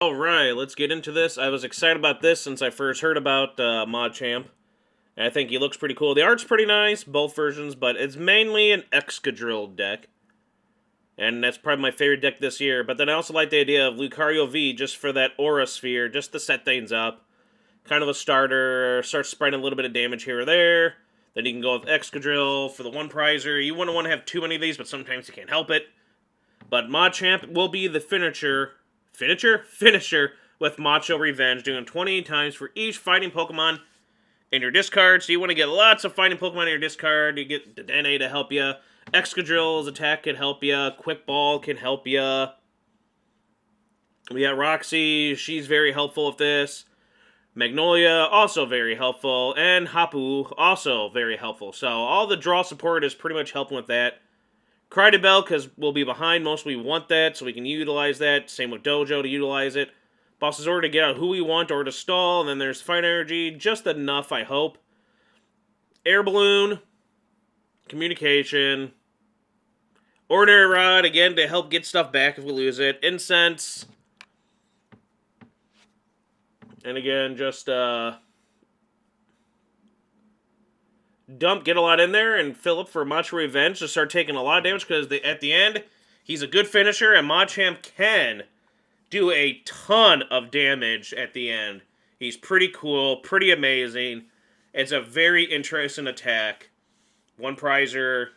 Alright, let's get into this. I was excited about this since I first heard about Machamp. And I think he looks pretty cool. The art's pretty nice, both versions, but it's mainly an Excadrill deck. And that's probably my favorite deck this year. But then I also like the idea of Lucario V just for that Aura Sphere, just to set things up. Kind of a starter, start spreading a little bit of damage here or there. Then you can go with Excadrill for the one prizer. You wouldn't want to have too many of these, but sometimes you can't help it. But Machamp will be the finisher with Macho Revenge, doing 20 times for each fighting Pokemon in your discard. So you want to get lots of fighting Pokemon in your discard. You get the Dene to help you. Excadrill's attack can help you. Quick Ball can help you. We got Roxy. She's very helpful with this. Magnolia, also very helpful. And Hapu, also very helpful. So all the draw support is pretty much helping with that. Krydabell, because we'll be behind, mostly we want that, so we can utilize that. Same with Dojo to utilize it. Boss's Order to get out who we want or to stall, and then there's Fight Energy, just enough, I hope. Air Balloon, Communication, Ordinary Rod, again, to help get stuff back if we lose it. Incense, and again, just, dump, get a lot in there, and fill up for Macho Revenge to start taking a lot of damage, because at the end, he's a good finisher, and Machamp can do a ton of damage at the end. He's pretty cool, pretty amazing. It's a very interesting attack. One prizer.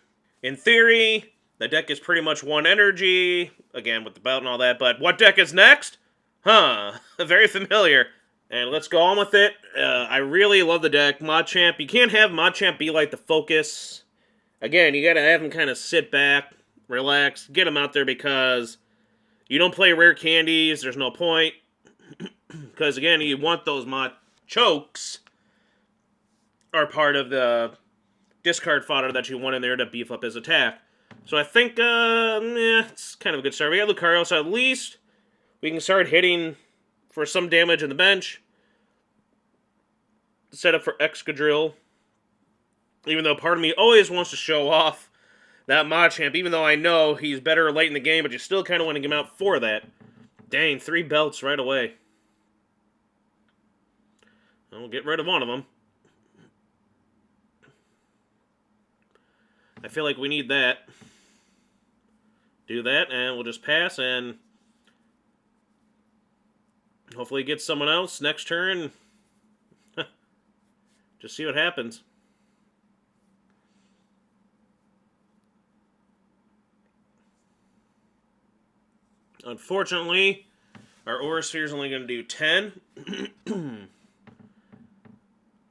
In theory, the deck is pretty much one energy, again, with the belt and all that, but what deck is next? Huh, very familiar. And let's go on with it. I really love the deck. Machamp, you can't have Machamp be like the focus. Again, you gotta have him kind of sit back, relax, get him out there because you don't play rare candies, there's no point. Because again, you want those chokes are part of the discard fodder that you want in there to beef up his attack. So I think, it's kind of a good start. We got Lucario, so at least we can start hitting for some damage in the bench. Set up for Excadrill. Even though part of me always wants to show off that Machamp, even though I know he's better late in the game, but you still kind of want to get him out for that. Dang, 3 belts right away. I'll get rid of one of them. I feel like we need that. Do that, and we'll just pass, and hopefully get someone else next turn. Just see what happens. Unfortunately, our Aura Sphere is only going to do 10.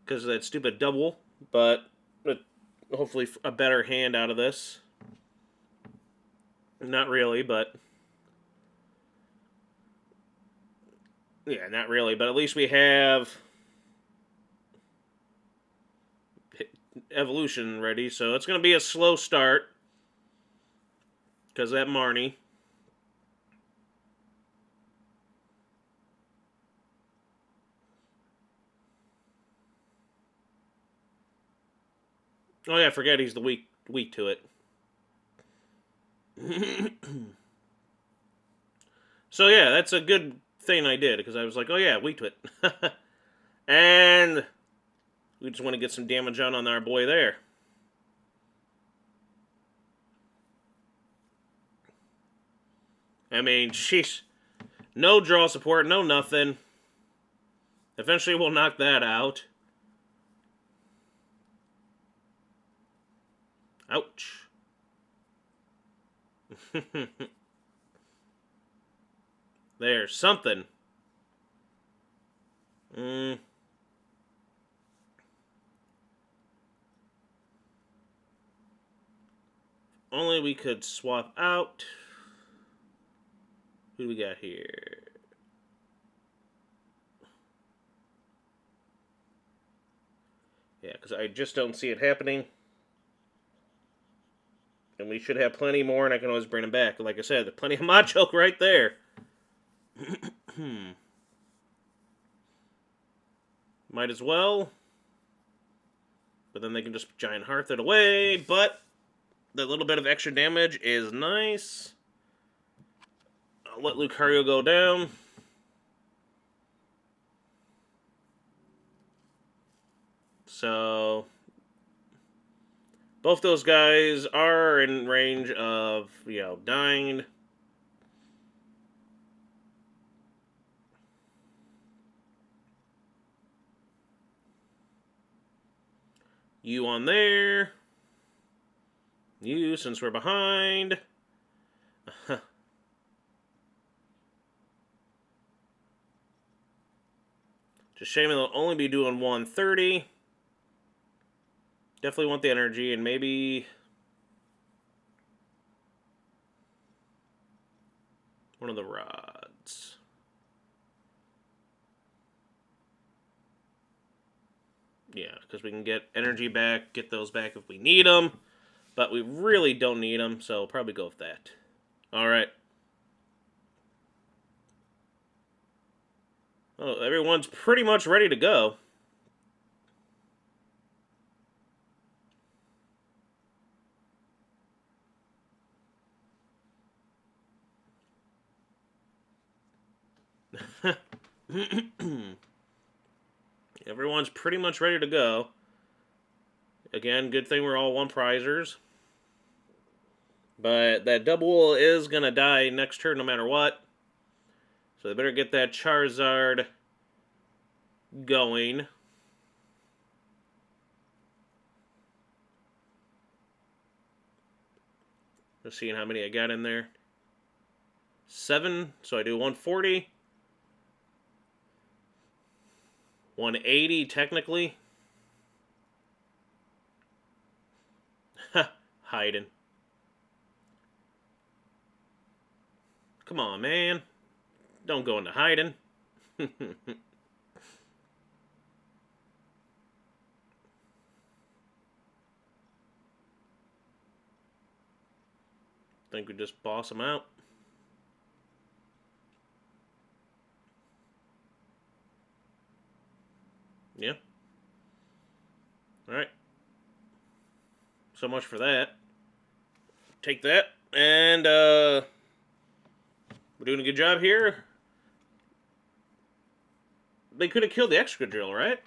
Because of that stupid double. But hopefully a better hand out of this. Not really, but yeah, not really. But at least we have Evolution ready. So it's going to be a slow start. Because of that Marnie. Oh yeah, I forget he's the weak to it. So yeah, that's a good thing I did, because I was like, oh yeah, weak to it. And we just want to get some damage on our boy there. I mean, sheesh. No draw support, no nothing. Eventually we'll knock that out. Ouch. There's something. Only we could swap out. Who do we got here? Yeah, because I just don't see it happening. And we should have plenty more, and I can always bring them back. Like I said, there's plenty of Machoke right there. Might as well. But then they can just Giant Hearth it away. But the little bit of extra damage is nice. I'll let Lucario go down. so both those guys are in range of, dying. You on there. You, since we're behind. Just shame they'll only be doing 130. Definitely want the energy, and maybe one of the rods. Yeah, because we can get energy back, get those back if we need them. But we really don't need them, so we'll probably go with that. Alright. Oh, everyone's pretty much ready to go. Everyone's pretty much ready to go. Again, good thing we're all one prizers. But that double is going to die next turn no matter what. So they better get that Charizard going. Just seeing how many I got in there. 7, so I do 140. 180 technically. Ha, hiding. Come on, man. Don't go into hiding. Think we just boss him out. Yeah. Alright. So much for that. Take that. And, we're doing a good job here. They could have killed the Excadrill, right?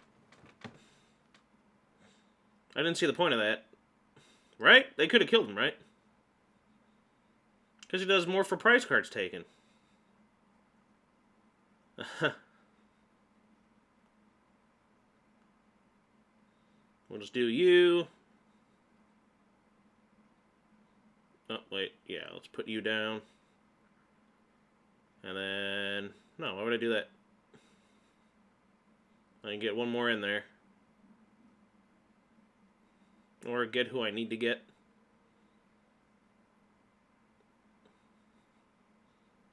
I didn't see the point of that. Right? They could have killed him, right? Because he does more for prize cards taken. We'll just do you. Oh, wait. Yeah, let's put you down. And then... No, why would I do that? I can get one more in there. Or get who I need to get.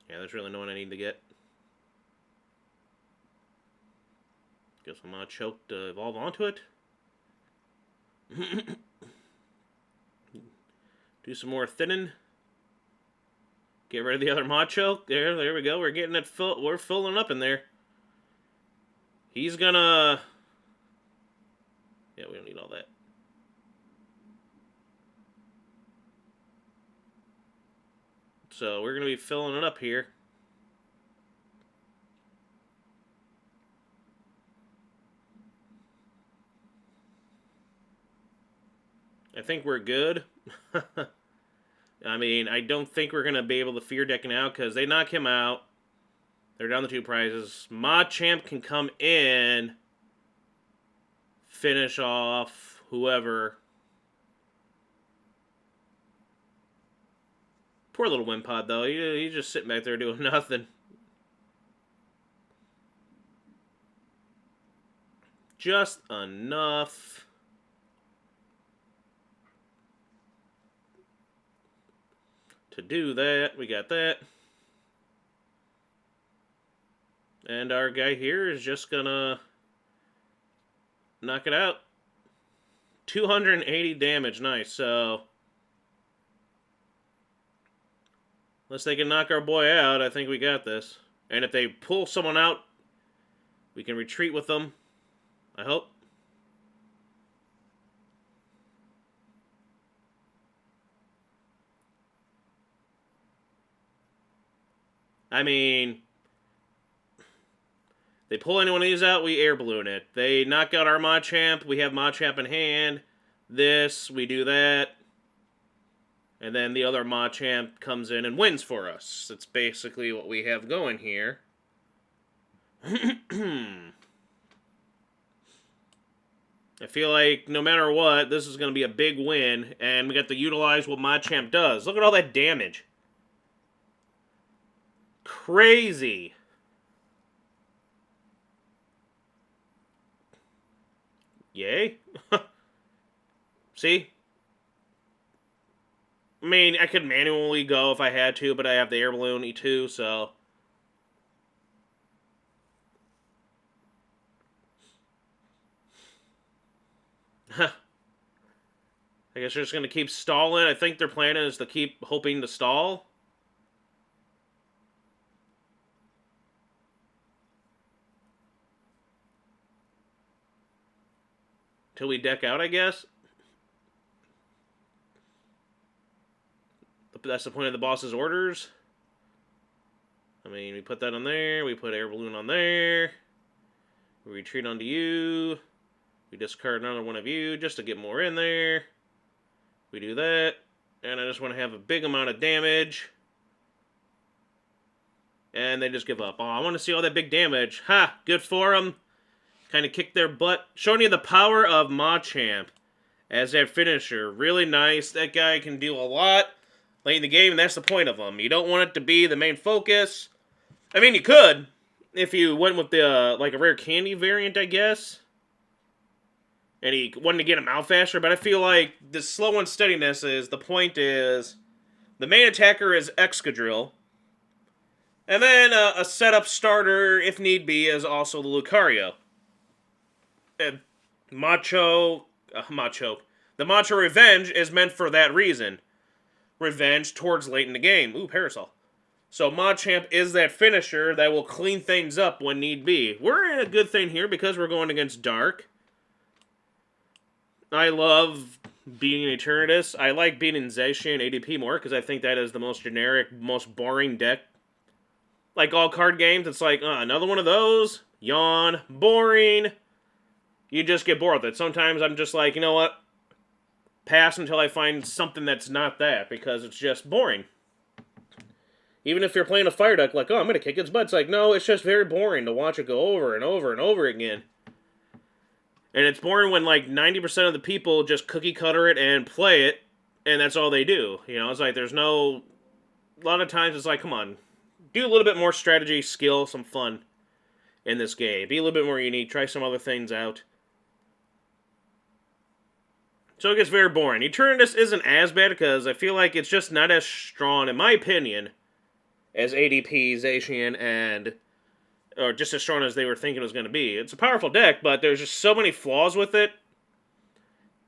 Yeah, there's really no one I need to get. Guess I'm not choked to evolve onto it. Do some more thinning. Get rid of the other Macho. There we go. We're getting it we're filling up in there. He's gonna... Yeah, we don't need all that. So we're gonna be filling it up here. I think we're good. I mean, I don't think we're going to be able to fear deck now because they knock him out. They're down the 2 prizes. Machamp can come in, finish off whoever. Poor little Wimpod, though. He's just sitting back there doing nothing. Just enough. To do that, we got that. And our guy here is just gonna knock it out. 280 damage, nice. So, unless they can knock our boy out, I think we got this. And if they pull someone out, we can retreat with them. I hope. I mean, They pull any one of these out, we air balloon it. They knock out our Machamp, we have Machamp in hand. This, we do that. And then the other Machamp comes in and wins for us. That's basically what we have going here. I feel like no matter what, this is going to be a big win, and we got to utilize what Machamp does. Look at all that damage. Crazy. Yay. See? I mean, I could manually go if I had to, but I have the air balloon E2, so... I guess they're just going to keep stalling. I think their plan is to keep hoping to stall. Till we deck out, I guess. That's the point of the boss's orders. I mean, we put that on there. We put air balloon on there. We retreat onto you. We discard another one of you just to get more in there. We do that. And I just want to have a big amount of damage. And they just give up. Oh, I want to see all that big damage. Ha! Good for them. Kind of kicked their butt. Showing you the power of Machamp as that finisher. Really nice. That guy can do a lot late in the game, and that's the point of him. You don't want it to be the main focus. I mean, you could if you went with the like a rare candy variant, I guess. And he wanted to get him out faster, but I feel like the slow and steadiness is, the point is, the main attacker is Excadrill. And then a setup starter, if need be, is also the Lucario. And the Macho Revenge is meant for that reason. Revenge towards late in the game. Ooh, Parasol. So Machamp is that finisher that will clean things up when need be. We're in a good thing here because we're going against Dark. I love beating Eternatus. I like beating Zacian ADP more because I think that is the most generic, most boring deck. Like all card games, it's like, another one of those? Yawn. Boring. You just get bored with it. Sometimes I'm just like, you know what? Pass until I find something that's not that because it's just boring. Even if you're playing a fire deck, like, oh, I'm going to kick its butt. It's like, no, it's just very boring to watch it go over and over and over again. And it's boring when, like, 90% of the people just cookie cutter it and play it, and that's all they do. You know, it's like there's no... A lot of times it's like, come on, do a little bit more strategy, skill, some fun in this game. Be a little bit more unique, try some other things out. So it gets very boring. Eternatus isn't as bad because I feel like it's just not as strong, in my opinion, as ADP, Zacian, and... or just as strong as they were thinking it was going to be. It's a powerful deck, but there's just so many flaws with it.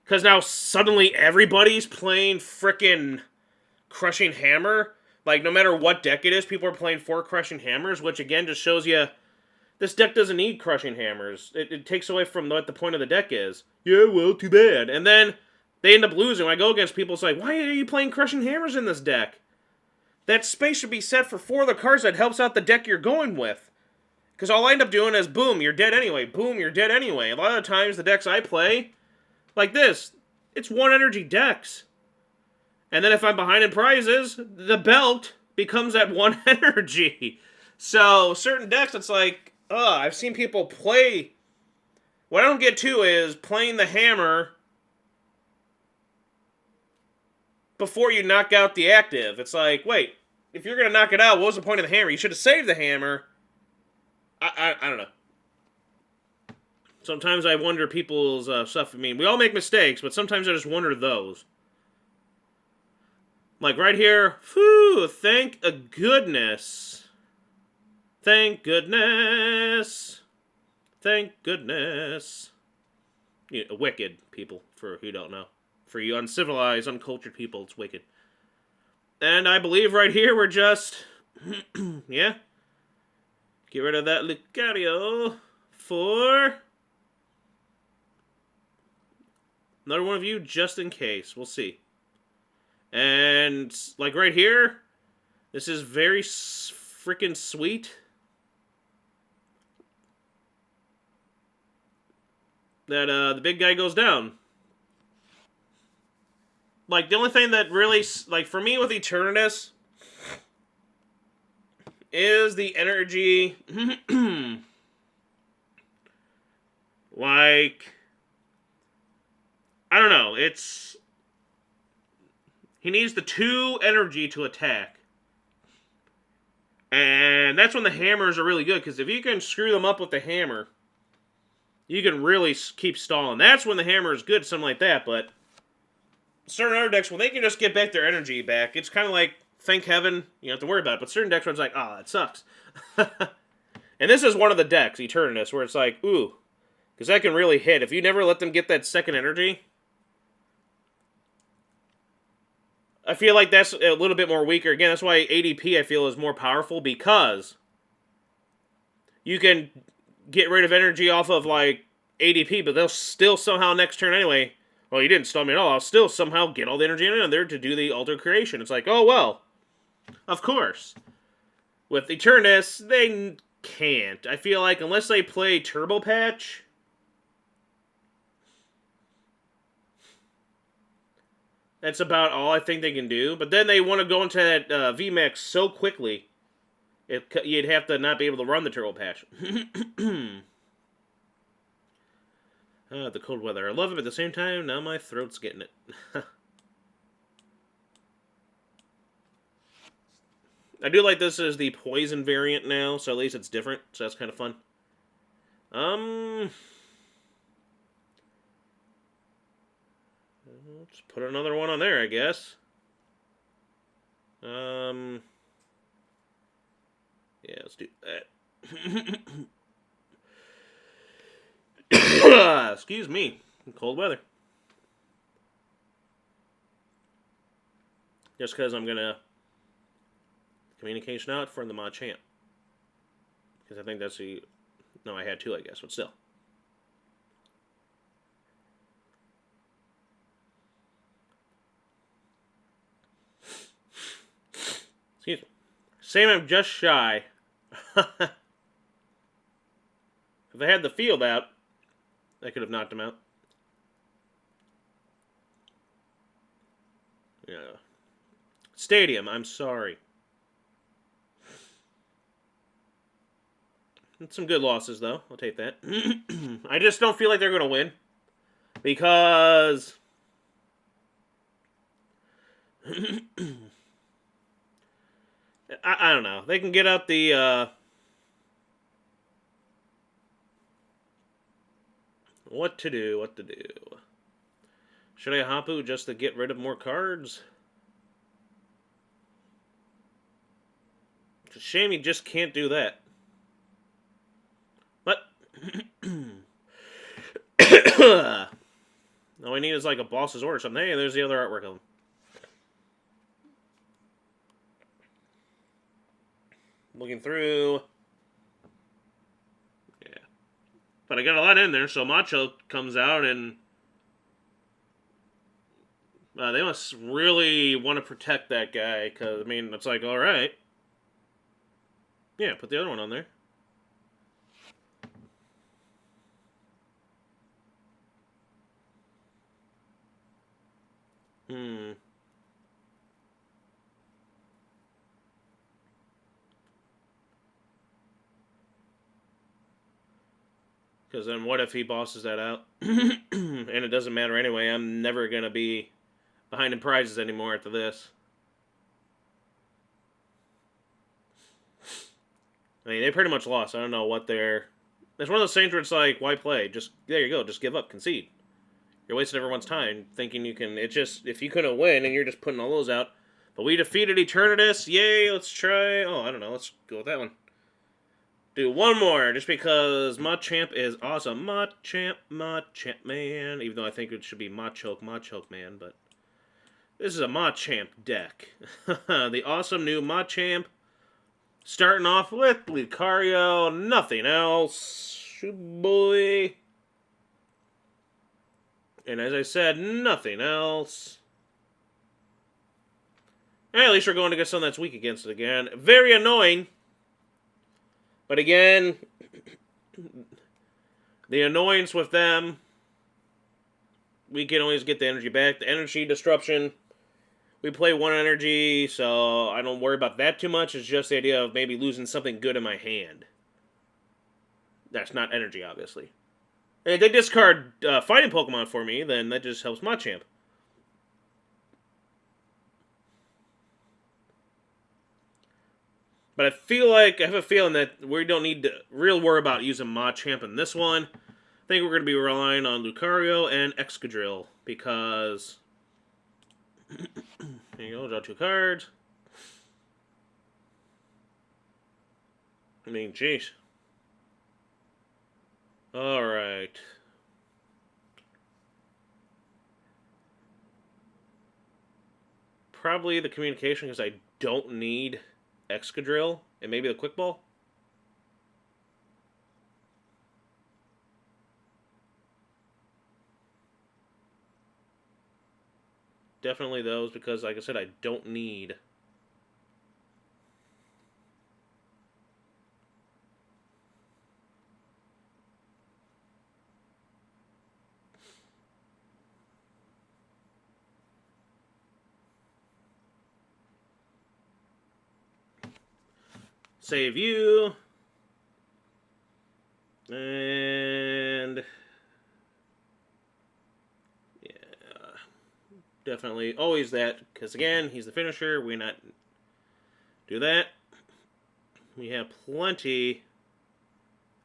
Because now suddenly everybody's playing frickin' Crushing Hammer. Like, no matter what deck it is, people are playing 4 Crushing Hammers, which again just shows you this deck doesn't need Crushing Hammers. It takes away from what the point of the deck is. Yeah, well, too bad. And then they end up losing. When I go against people, it's like, why are you playing Crushing Hammers in this deck? That space should be set for 4 of the cards that helps out the deck you're going with. Because all I end up doing is, boom, you're dead anyway. Boom, you're dead anyway. A lot of times, the decks I play, like this, it's 1 energy decks. And then if I'm behind in prizes, the belt becomes that 1 energy. So, certain decks, it's like, I've seen people play... What I don't get to is playing the hammer before you knock out the active. It's like, wait, if you're going to knock it out, what was the point of the hammer? You should have saved the hammer... I don't know. Sometimes I wonder people's stuff. I mean, we all make mistakes, but sometimes I just wonder those. Like right here, whew, thank goodness. Thank goodness. Thank goodness. You know, wicked people, for who don't know. For you uncivilized, uncultured people, it's wicked. And I believe right here we're just, yeah. Get rid of that Lucario for another one of you, just in case. We'll see. And, like, right here, this is very freaking sweet. that the big guy goes down. Like, the only thing that really, like, for me with Eternatus is the energy. Like, I don't know. It's. He needs the 2 energy to attack. And that's when the hammers are really good, because if you can screw them up with the hammer, you can really keep stalling. That's when the hammer is good, something like that, but certain other decks, when they can just get back their energy back, it's kind of like, thank heaven, you don't have to worry about it, but certain decks where it's like, oh, that sucks. And this is one of the decks, Eternatus, where it's like, ooh, because that can really hit. If you never let them get that second energy, I feel like that's a little bit more weaker. Again, that's why ADP, I feel, is more powerful, because you can get rid of energy off of, like, ADP, but they'll still somehow next turn anyway. Well, you didn't stun me at all. I'll still somehow get all the energy in there to do the alter creation. It's like, oh, well, of course. With Eternatus, they can't. I feel like unless they play Turbo Patch, that's about all I think they can do. But then they want to go into that VMAX so quickly, you'd have to not be able to run the Turbo Patch. The cold weather. I love it, but at the same time, now my throat's getting it. I do like this as the poison variant now, so at least it's different, so that's kind of fun. Let's put another one on there, I guess. Yeah, let's do that. Excuse me. Cold weather. Just because I'm going to communication out from the Machamp. Because I think that's the... No, I had 2, I guess, but still. Excuse me. Same, I'm just shy. If I had the field out, I could have knocked him out. Yeah. Stadium, I'm sorry. Some good losses, though. I'll take that. I just don't feel like they're going to win. Because... I don't know. They can get out the... What to do? Should I Hapu just to get rid of more cards? It's a shame you just can't do that. But... all we need is like a boss's order or something. Hey, there's the other artwork of them. Looking through. Yeah. But I got a lot in there, so Macho comes out and... they must really want to protect that guy, because, I mean, it's like, alright. Yeah, put the other one on there. Because then what if he bosses that out? And it doesn't matter anyway. I'm never going to be behind in prizes anymore after this. I mean, they pretty much lost. I don't know what they're... It's one of those things where it's like, why play? Just, there you go. Just give up. Concede. You're wasting everyone's time thinking you can... It's just, if you couldn't win and you're just putting all those out. But we defeated Eternatus. Yay, let's try... Oh, I don't know. Let's go with that one. Do one more, just because Machamp is awesome. Machamp man. Even though I think it should be Machoke man, but... This is a Machamp deck. The awesome new Machamp. Starting off with Lucario, nothing else. Boy. And as I said, nothing else. At least we're going to get something that's weak against it again. Very annoying. But again, the annoyance with them we can always get the energy back. The energy disruption, we play one energy, so I don't worry about that too much. It's just the idea of maybe losing something good in my hand. That's not energy, obviously. And if they discard fighting Pokemon for me, then that just helps Machamp. But I have a feeling that we don't need to real worry about using Machamp in this one. I think we're going to be relying on Lucario and Excadrill, because... There you go, draw 2 cards. I mean, jeez. Alright. Probably the communication, because I don't need Excadrill, and maybe the Quick Ball. Definitely those, because like I said, I don't need... Save you. And... Yeah. Definitely always that, because again, he's the finisher. We not do that. We have plenty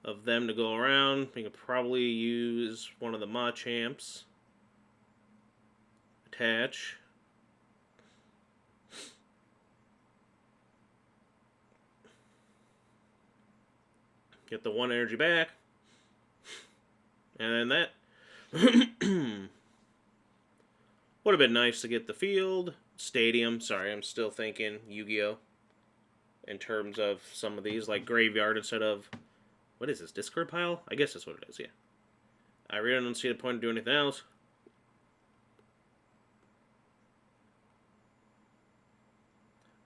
of them to go around. We could probably use one of the Machamps. Attach. Get the 1 energy back. And then that. Would have been nice to get the field. Stadium. Sorry, I'm still thinking Yu-Gi-Oh! In terms of some of these. Like Graveyard instead of... What is this? Discard pile? I guess that's what it is, yeah. I really don't see the point of doing anything else.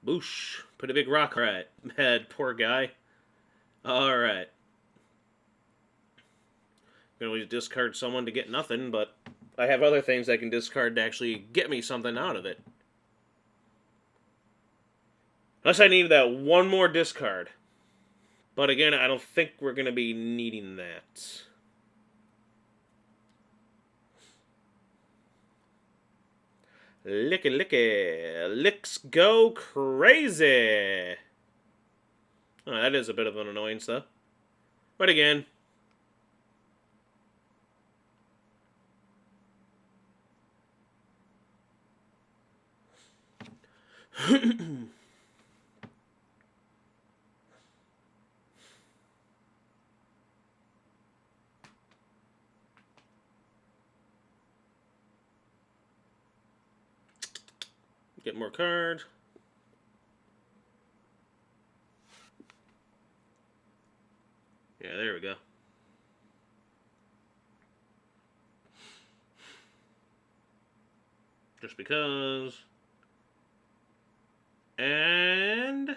Boosh. Put a big rock right head. Poor guy. Alright. You can always discard someone to get nothing, but I have other things I can discard to actually get me something out of it. Unless I need that one more discard. But again, I don't think we're going to be needing that. Licky licky. Licks go crazy. Oh, that is a bit of an annoyance, though. But again... Get more cards. Yeah, there we go. Just because. And... in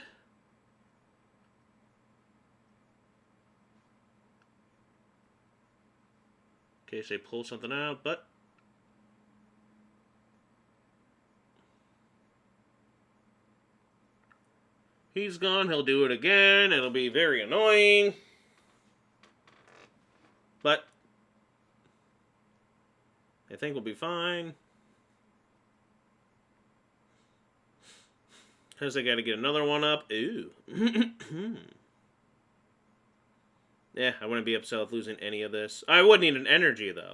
case they pull something out, but... he's gone. He'll do it again. It'll be very annoying. But... I think we'll be fine. Because I got to get another one up. Ooh. Yeah, I wouldn't be upset with losing any of this. I would need an energy, though.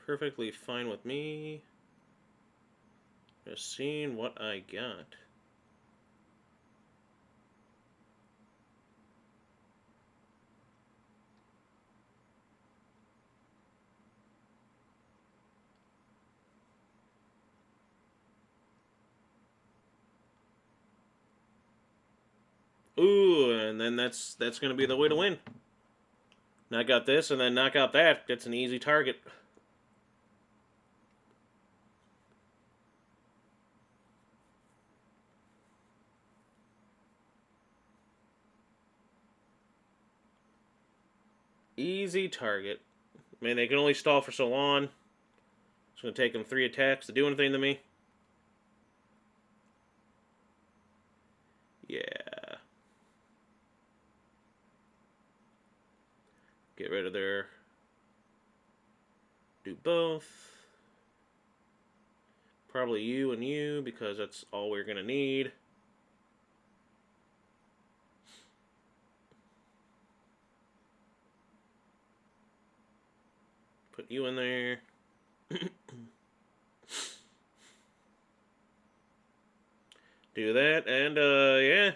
Perfectly fine with me. Just seeing what I got. Ooh, and then that's going to be the way to win. Knock out this, and then knock out that. That's an easy target. Easy target. I mean, they can only stall for so long. It's going to take them 3 attacks to do anything to me. Yeah. Get rid of their... Do both. Probably you and you, because that's all we're going to need. Put you in there. Do that, and, yeah.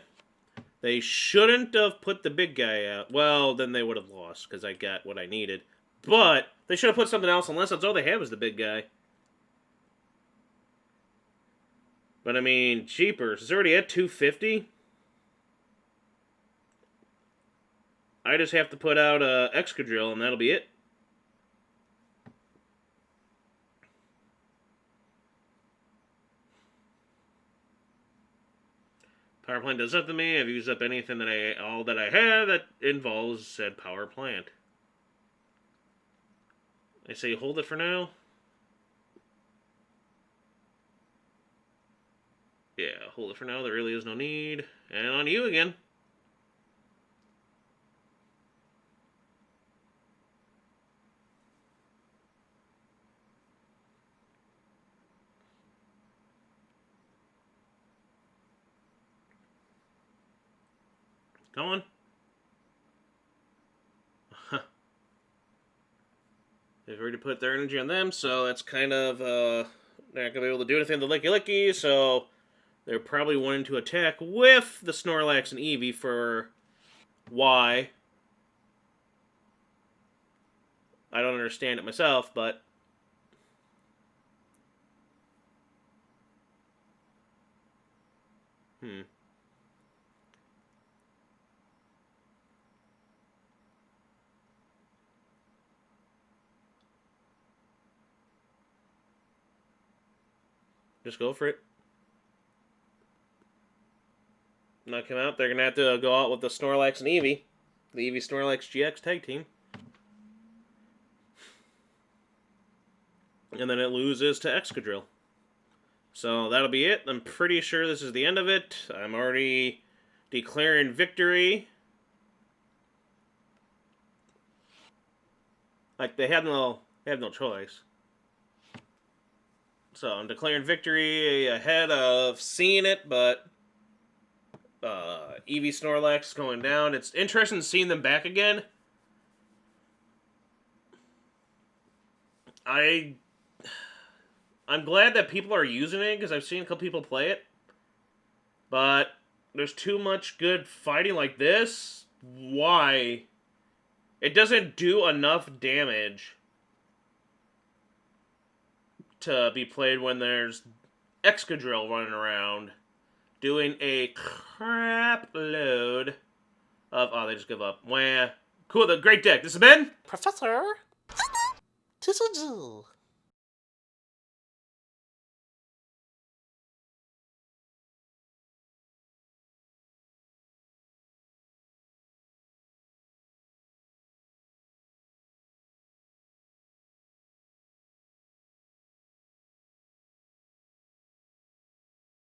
They shouldn't have put the big guy out. Well, then they would have lost, because I got what I needed. But they should have put something else, unless that's all they had was the big guy. But, I mean, cheapers. It's already at 250. I just have to put out Excadrill, and that'll be it. Power plant does nothing to me. I've used up anything that all that I have that involves said power plant. I say hold it for now. Yeah, hold it for now. There really is no need. And on you again. Come on. They've already put their energy on them, so that's kind of, they're not going to be able to do anything to Licky Licky, so they're probably wanting to attack with the Snorlax and Eevee for why. I don't understand it myself, but... Just go for it. Knock him out. They're going to have to go out with the Snorlax and Eevee. The Eevee Snorlax GX tag team. And then it loses to Excadrill. So that'll be it. I'm pretty sure this is the end of it. I'm already declaring victory. Like, they have no choice. So I'm declaring victory ahead of seeing it, but Eevee Snorlax going down. It's interesting seeing them back again. I'm glad that people are using it, because I've seen a couple people play it. But there's too much good fighting like this. Why? It doesn't do enough damage to be played when there's Excadrill running around doing a crap load of... Oh, they just give up. Wah. Cool, the great deck. This has been... Professor TCG.